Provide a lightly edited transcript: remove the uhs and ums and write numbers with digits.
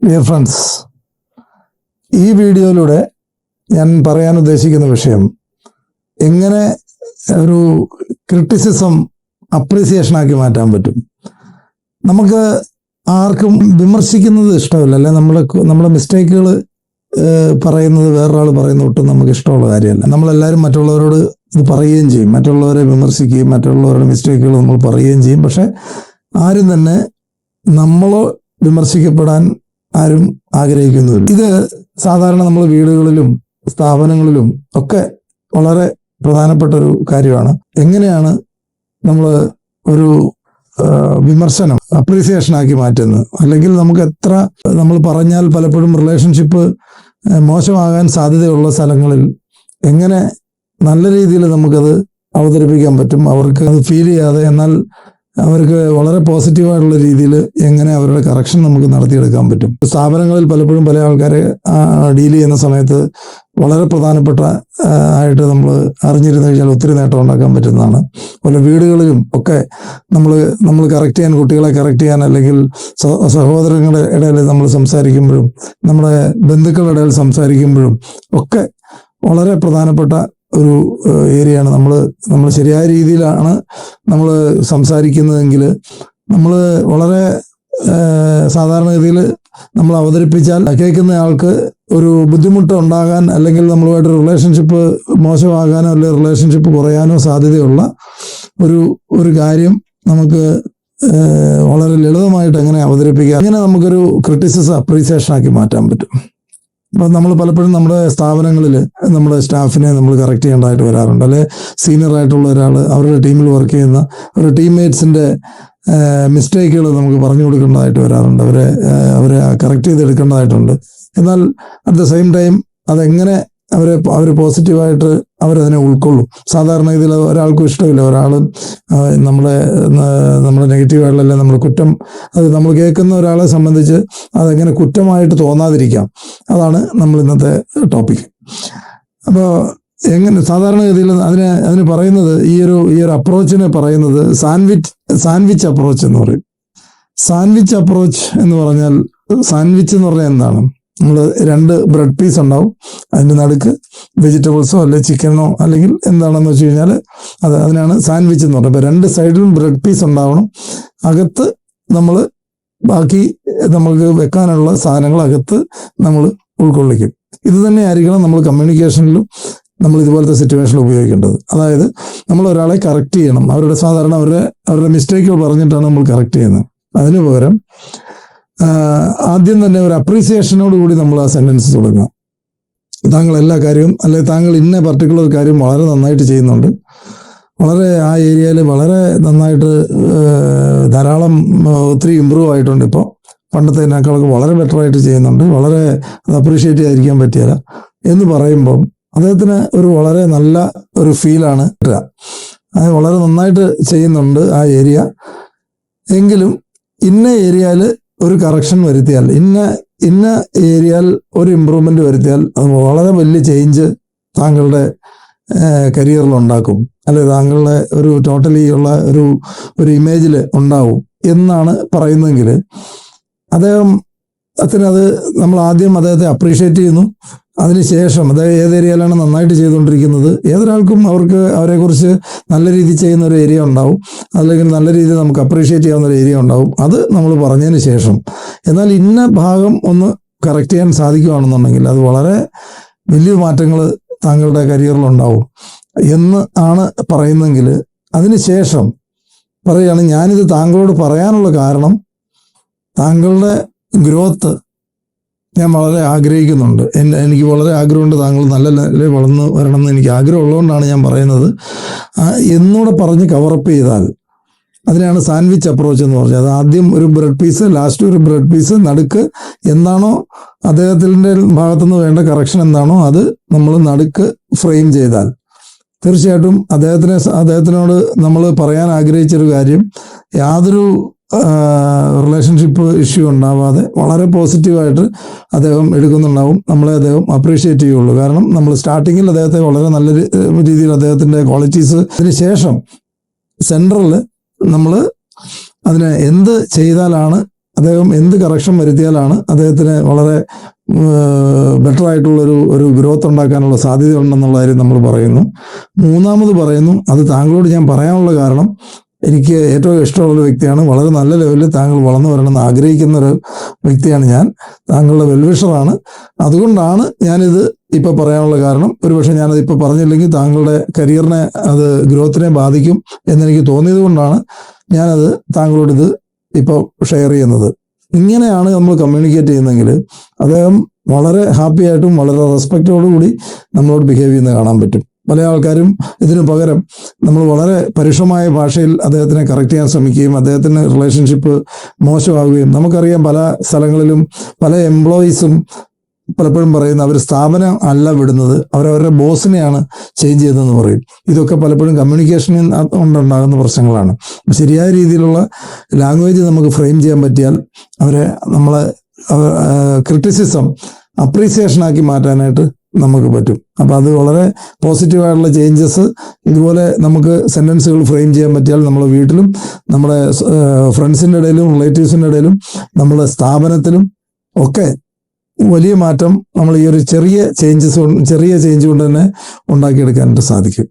Dear friends, ഈ വീഡിയോയിലൂടെ ഞാൻ പറയാൻ ഉദ്ദേശിക്കുന്ന വിഷയം എങ്ങനെ ഒരു ക്രിറ്റിസിസം അപ്രീസിയേഷനാക്കി മാറ്റാൻ പറ്റും. നമുക്ക് ആർക്കും വിമർശിക്കുന്നത് ഇഷ്ടമല്ല, അല്ലെ നമ്മുടെ മിസ്റ്റേക്കുകൾ പറയുന്നത് വേറൊരാൾ പറയുന്ന ഒട്ടും നമുക്ക് ഇഷ്ടമുള്ള കാര്യമല്ല. നമ്മളെല്ലാവരും മറ്റുള്ളവരോട് ഇത് പറയുകയും ചെയ്യും, മറ്റുള്ളവരെ വിമർശിക്കുകയും മറ്റുള്ളവരുടെ മിസ്റ്റേക്കുകൾ നമ്മൾ പറയുകയും ചെയ്യും. പക്ഷെ ആരും തന്നെ നമ്മളോ വിമർശിക്കപ്പെടാൻ ആരും ആഗ്രഹിക്കുന്നില്ല. ഇത് സാധാരണ നമ്മൾ വീടുകളിലും സ്ഥാപനങ്ങളിലും ഒക്കെ വളരെ പ്രധാനപ്പെട്ട ഒരു കാര്യമാണ്. എങ്ങനെയാണ് നമ്മൾ ഒരു വിമർശനം അപ്രീസിയേഷനാക്കി മാറ്റുന്നത്? അല്ലെങ്കിൽ നമുക്ക് എത്ര നമ്മൾ പറഞ്ഞാൽ പലപ്പോഴും റിലേഷൻഷിപ്പ് മോശമാകാൻ സാധ്യതയുള്ള സ്ഥലങ്ങളിൽ എങ്ങനെ നല്ല രീതിയിൽ നമുക്കത് അവതരിപ്പിക്കാൻ പറ്റും, അവർക്ക് അത് ഫീൽ ചെയ്യാതെ എന്നാൽ അവർക്ക് വളരെ പോസിറ്റീവായിട്ടുള്ള രീതിയിൽ എങ്ങനെ അവരുടെ കറക്ഷൻ നമുക്ക് നടത്തിയെടുക്കാൻ പറ്റും. സ്ഥാപനങ്ങളിൽ പലപ്പോഴും പല ആൾക്കാരെ ഡീൽ ചെയ്യുന്ന സമയത്ത് വളരെ പ്രധാനപ്പെട്ട ആയിട്ട് നമ്മൾ അറിഞ്ഞിരുന്നു കഴിഞ്ഞാൽ ഒത്തിരി നേട്ടം ഉണ്ടാക്കാൻ പറ്റുന്നതാണ്. അതുപോലെ വീടുകളിലും ഒക്കെ നമ്മൾ കറക്റ്റ് ചെയ്യാൻ, കുട്ടികളെ കറക്റ്റ് ചെയ്യാൻ, അല്ലെങ്കിൽ സഹോദരങ്ങളുടെ ഇടയിൽ നമ്മൾ സംസാരിക്കുമ്പോഴും നമ്മുടെ ബന്ധുക്കളുടെ ഇടയിൽ സംസാരിക്കുമ്പോഴും ഒക്കെ വളരെ പ്രധാനപ്പെട്ട ഒരു ഏരിയയാണ്. നമ്മൾ ശരിയായ രീതിയിലാണ് നമ്മൾ സംസാരിക്കുന്നതെങ്കിൽ നമ്മൾ വളരെ സാധാരണഗതിയിൽ നമ്മൾ അവതരിപ്പിച്ചാൽ കേൾക്കുന്ന ആൾക്ക് ഒരു ബുദ്ധിമുട്ട് ഉണ്ടാകാൻ, അല്ലെങ്കിൽ നമ്മളുമായിട്ട് റിലേഷൻഷിപ്പ് മോശമാകാനോ അല്ലെങ്കിൽ റിലേഷൻഷിപ്പ് കുറയാനോ സാധ്യതയുള്ള ഒരു കാര്യം നമുക്ക് വളരെ ലളിതമായിട്ട് എങ്ങനെ അവതരിപ്പിക്കാം, അങ്ങനെ നമുക്കൊരു ക്രിറ്റിസിസം അപ്രീസിയേഷനാക്കി മാറ്റാൻ പറ്റും. അപ്പം നമ്മൾ പലപ്പോഴും നമ്മുടെ സ്ഥാപനങ്ങളിൽ നമ്മുടെ സ്റ്റാഫിനെ നമ്മൾ കറക്റ്റ് ചെയ്യേണ്ടതായിട്ട് വരാറുണ്ട്. അല്ലെ സീനിയർ ആയിട്ടുള്ള ഒരാൾ അവരുടെ ടീമിൽ വർക്ക് ചെയ്യുന്ന അവരുടെ ടീംമേറ്റ്സിൻ്റെ മിസ്റ്റേക്കുകൾ നമുക്ക് പറഞ്ഞു കൊടുക്കേണ്ടതായിട്ട് വരാറുണ്ട്, അവരെ കറക്റ്റ് ചെയ്തെടുക്കേണ്ടതായിട്ടുണ്ട്. എന്നാൽ അറ്റ് ദ സെയിം ടൈം അതെങ്ങനെ അവർ പോസിറ്റീവായിട്ട് അവരതിനെ ഉൾക്കൊള്ളും. സാധാരണ ഇതിൽ ഒരാൾക്കും ഇഷ്ടമില്ല ഒരാൾ നമ്മുടെ നെഗറ്റീവായിട്ടുള്ള നമ്മൾ കുറ്റം, അത് നമ്മൾ കേൾക്കുന്ന ഒരാളെ സംബന്ധിച്ച് അതെങ്ങനെ കുറ്റമായിട്ട് തോന്നാതിരിക്കാം, അതാണ് നമ്മൾ ഇന്നത്തെ ടോപ്പിക്. അപ്പോൾ എങ്ങനെ സാധാരണഗതിയിൽ അതിന് പറയുന്നത് ഈ ഒരു അപ്രോച്ചിനെ പറയുന്നത് സാൻഡ്വിച്ച് അപ്രോച്ച് എന്ന് പറയും. സാൻഡ്വിച്ച് അപ്രോച്ച് എന്ന് പറഞ്ഞാൽ, സാൻഡ്വിച്ച് എന്ന് പറഞ്ഞാൽ എന്താണ്? നമ്മൾ 2 ബ്രെഡ് പീസ് ഉണ്ടാവും, അതിൻ്റെ നടുക്ക് വെജിറ്റബിൾസോ അല്ലെങ്കിൽ ചിക്കനോ അല്ലെങ്കിൽ എന്താണെന്ന് വെച്ച് കഴിഞ്ഞാൽ അതിനാണ് സാൻഡ്വിച്ച് എന്ന് പറയുന്നത്. ഇപ്പോൾ 2 സൈഡിലും ബ്രെഡ് പീസ് ഉണ്ടാവണം, അകത്ത് നമ്മൾ ബാക്കി നമ്മൾക്ക് വെക്കാനുള്ള സാധനങ്ങൾ അകത്ത് നമ്മൾ ഉൾക്കൊള്ളിക്കും. ഇത് തന്നെ ആയിരിക്കണം നമ്മൾ കമ്മ്യൂണിക്കേഷനിലും നമ്മൾ ഇതുപോലത്തെ സിറ്റുവേഷനിൽ ഉപയോഗിക്കേണ്ടത്. അതായത് നമ്മൾ ഒരാളെ കറക്റ്റ് ചെയ്യണം, സാധാരണ അവരുടെ മിസ്റ്റേക്കുകൾ പറഞ്ഞിട്ടാണ് നമ്മൾ കറക്റ്റ് ചെയ്യുന്നത്. അതിന് പകരം ആദ്യം തന്നെ ഒരു അപ്രീസിയേഷനോട് കൂടി നമ്മൾ ആ സെൻറ്റൻസ് തുടങ്ങുക. താങ്കൾ എല്ലാ കാര്യവും, അല്ലെങ്കിൽ താങ്കൾ ഇന്ന പർട്ടിക്കുലർ കാര്യം വളരെ നന്നായിട്ട് ചെയ്യുന്നുണ്ട്, വളരെ ആ ഏരിയയിൽ വളരെ നന്നായിട്ട് ധാരാളം ഒത്തിരി ഇമ്പ്രൂവ് ആയിട്ടുണ്ട്, ഇപ്പോൾ പണ്ടത്തേക്കാളൊക്കെ വളരെ ബെറ്ററായിട്ട് ചെയ്യുന്നുണ്ട്, വളരെ അത് അപ്രീഷിയേറ്റ് ചെയ്തിരിക്കാൻ പറ്റിയല്ല എന്ന് പറയുമ്പം അദ്ദേഹത്തിന് വളരെ നല്ല ഒരു ഫീലാണ് കിട്ടുക. അത് വളരെ നന്നായിട്ട് ചെയ്യുന്നുണ്ട് ആ ഏരിയ, എങ്കിലും ഇന്ന ഏരിയയിൽ ഒരു കറക്ഷൻ വരുത്തിയാൽ, ഇന്ന ഏരിയയിൽ ഒരു ഇമ്പ്രൂവ്മെന്റ് വരുത്തിയാൽ അത് വളരെ വലിയ ചേഞ്ച് താങ്കളുടെ കരിയറിൽ ഉണ്ടാക്കും, അല്ലെ താങ്കളുടെ ഒരു ടോട്ടലി ഉള്ള ഒരു ഇമേജിൽ ഉണ്ടാവും എന്നാണ് പറയുന്നതെങ്കിൽ അദ്ദേഹത്തിനത് നമ്മൾ ആദ്യം അദ്ദേഹത്തെ അപ്രീഷിയേറ്റ് ചെയ്യുന്നു. അതിനുശേഷം അതായത് ഏത് ഏരിയയിലാണ് നന്നായിട്ട് ചെയ്തുകൊണ്ടിരിക്കുന്നത്, ഏതൊരാൾക്കും അവരെക്കുറിച്ച് നല്ല രീതിയിൽ ചെയ്യുന്ന ഒരു ഏരിയ ഉണ്ടാവും, അല്ലെങ്കിൽ നല്ല രീതിയിൽ നമുക്ക് അപ്രീഷിയേറ്റ് ചെയ്യാവുന്ന ഒരു ഏരിയ ഉണ്ടാവും. അത് നമ്മൾ പറഞ്ഞതിന് ശേഷം എന്നാൽ ഇന്ന ഭാഗം ഒന്ന് കറക്റ്റ് ചെയ്യാൻ സാധിക്കുകയാണെന്നുണ്ടെങ്കിൽ അത് വളരെ വലിയ മാറ്റങ്ങൾ താങ്കളുടെ കരിയറിലുണ്ടാവും എന്ന് ആണ് പറയുന്നെങ്കിൽ, അതിനുശേഷം പറയുകയാണ് ഞാനിത് താങ്കളോട് പറയാനുള്ള കാരണം താങ്കളുടെ ഗ്രോത്ത് ഞാൻ വളരെ ആഗ്രഹിക്കുന്നുണ്ട്, എനിക്ക് വളരെ ആഗ്രഹമുണ്ട്, താങ്കൾ നല്ല നിലയിൽ വളർന്നു വരണമെന്ന് എനിക്ക് ആഗ്രഹമുള്ളതുകൊണ്ടാണ് ഞാൻ പറയുന്നത് എന്നൂടെ പറഞ്ഞ് കവറപ്പ് ചെയ്താൽ അതിനാണ് സാൻഡ്വിച്ച് അപ്രോച്ച് എന്ന് പറഞ്ഞത്. അത് ആദ്യം ഒരു ബ്രെഡ് പീസ്, ലാസ്റ്റ് ഒരു ബ്രെഡ് പീസ്, നടുക്ക് എന്താണോ അദ്ദേഹത്തിൻ്റെ ഭാഗത്തുനിന്ന് വേണ്ട കറക്ഷൻ എന്താണോ അത് നമ്മൾ നടുക്ക് ഫ്രെയിം ചെയ്താൽ തീർച്ചയായിട്ടും അദ്ദേഹത്തിനോട് നമ്മൾ പറയാൻ ആഗ്രഹിച്ചൊരു കാര്യം യാതൊരു റിലേഷൻഷിപ്പ് ഇഷ്യൂ ഉണ്ടാവാതെ വളരെ പോസിറ്റീവായിട്ട് അദ്ദേഹം എടുക്കുന്നുണ്ടാവും, നമ്മളെ അദ്ദേഹം അപ്രീഷിയേറ്റ് ചെയ്യുള്ളൂ. കാരണം നമ്മൾ സ്റ്റാർട്ടിങ്ങിൽ അദ്ദേഹത്തെ വളരെ നല്ല രീതിയിൽ അദ്ദേഹത്തിൻ്റെ ക്വാളിറ്റീസ്, അതിന് ശേഷം സെൻട്രലിൽ നമ്മൾ അതിനെ എന്ത് ചെയ്താലാണ് അദ്ദേഹം എന്ത് കറക്ഷൻ വരുത്തിയാലാണ് അദ്ദേഹത്തിന് വളരെ ബെറ്റർ ആയിട്ടുള്ളൊരു ഗ്രോത്ത് ഉണ്ടാക്കാനുള്ള സാധ്യതയുണ്ടെന്നുള്ള കാര്യം നമ്മൾ പറയുന്നു. മൂന്നാമത് പറയുന്നു, അത് താങ്കളോട് ഞാൻ പറയാനുള്ള കാരണം, എനിക്ക് ഏറ്റവും ഇഷ്ടമുള്ള വ്യക്തിയാണ്, വളരെ നല്ല ലെവലിൽ താങ്കൾ വളർന്നു വരണമെന്ന് ആഗ്രഹിക്കുന്ന ഒരു വ്യക്തിയാണ് ഞാൻ, താങ്കളുടെ വെൽവിഷറാണ്. അതുകൊണ്ടാണ് ഞാനിത് ഇപ്പോൾ പറയാനുള്ള കാരണം. ഒരുപക്ഷെ ഞാനത് ഇപ്പോൾ പറഞ്ഞില്ലെങ്കിൽ താങ്കളുടെ കരിയറിനെ, അത് ഗ്രോത്തിനെ ബാധിക്കും എന്നെനിക്ക് തോന്നിയത് കൊണ്ടാണ് ഞാനത് താങ്കളോട് ഇത് ഇപ്പോൾ ഷെയർ ചെയ്യുന്നത്. ഇങ്ങനെയാണ് നമ്മൾ കമ്മ്യൂണിക്കേറ്റ് ചെയ്യുന്നതെങ്കിൽ അദ്ദേഹം വളരെ ഹാപ്പി ആയിട്ടും വളരെ റെസ്പെക്റ്റോടുകൂടി നമ്മളോട് ബിഹേവ് ചെയ്യുന്നത് കാണാൻ പറ്റും. പല ആൾക്കാരും ഇതിനു പകരം നമ്മൾ വളരെ പരുഷമായ ഭാഷയിൽ അദ്ദേഹത്തിനെ കറക്റ്റ് ചെയ്യാൻ ശ്രമിക്കുകയും അദ്ദേഹത്തിന് റിലേഷൻഷിപ്പ് മോശമാവുകയും, നമുക്കറിയാം പല സ്ഥലങ്ങളിലും പല എംപ്ലോയീസും പലപ്പോഴും പറയുന്ന അവർ സ്ഥാപനം അല്ല വിടുന്നത്, അവരവരുടെ ബോസിനെയാണ് ചേഞ്ച് ചെയ്തതെന്ന് പറയും. ഇതൊക്കെ പലപ്പോഴും കമ്മ്യൂണിക്കേഷനിൽ കൊണ്ടുണ്ടാകുന്ന പ്രശ്നങ്ങളാണ്. ശരിയായ രീതിയിലുള്ള ലാംഗ്വേജ് നമുക്ക് ഫ്രെയിം ചെയ്യാൻ പറ്റിയാൽ അവരെ നമ്മളെ ക്രിറ്റിസിസം അപ്രീസിയേഷനാക്കി മാറ്റാനായിട്ട് നമുക്ക് പറ്റും. അപ്പം അത് വളരെ പോസിറ്റീവായിട്ടുള്ള ചേഞ്ചസ് ഇതുപോലെ നമുക്ക് സെൻറ്റൻസുകൾ ഫ്രെയിം ചെയ്യാൻ പറ്റിയാൽ നമ്മുടെ വീട്ടിലും നമ്മുടെ ഫ്രണ്ട്സിൻ്റെ ഇടയിലും റിലേറ്റീവ്സിൻ്റെ ഇടയിലും നമ്മുടെ സ്ഥാപനത്തിലും ഒക്കെ വലിയ മാറ്റം നമ്മൾ ഈ ഒരു ചെറിയ ചേഞ്ച് കൊണ്ട് തന്നെ ഉണ്ടാക്കിയെടുക്കാനായിട്ട് സാധിക്കും.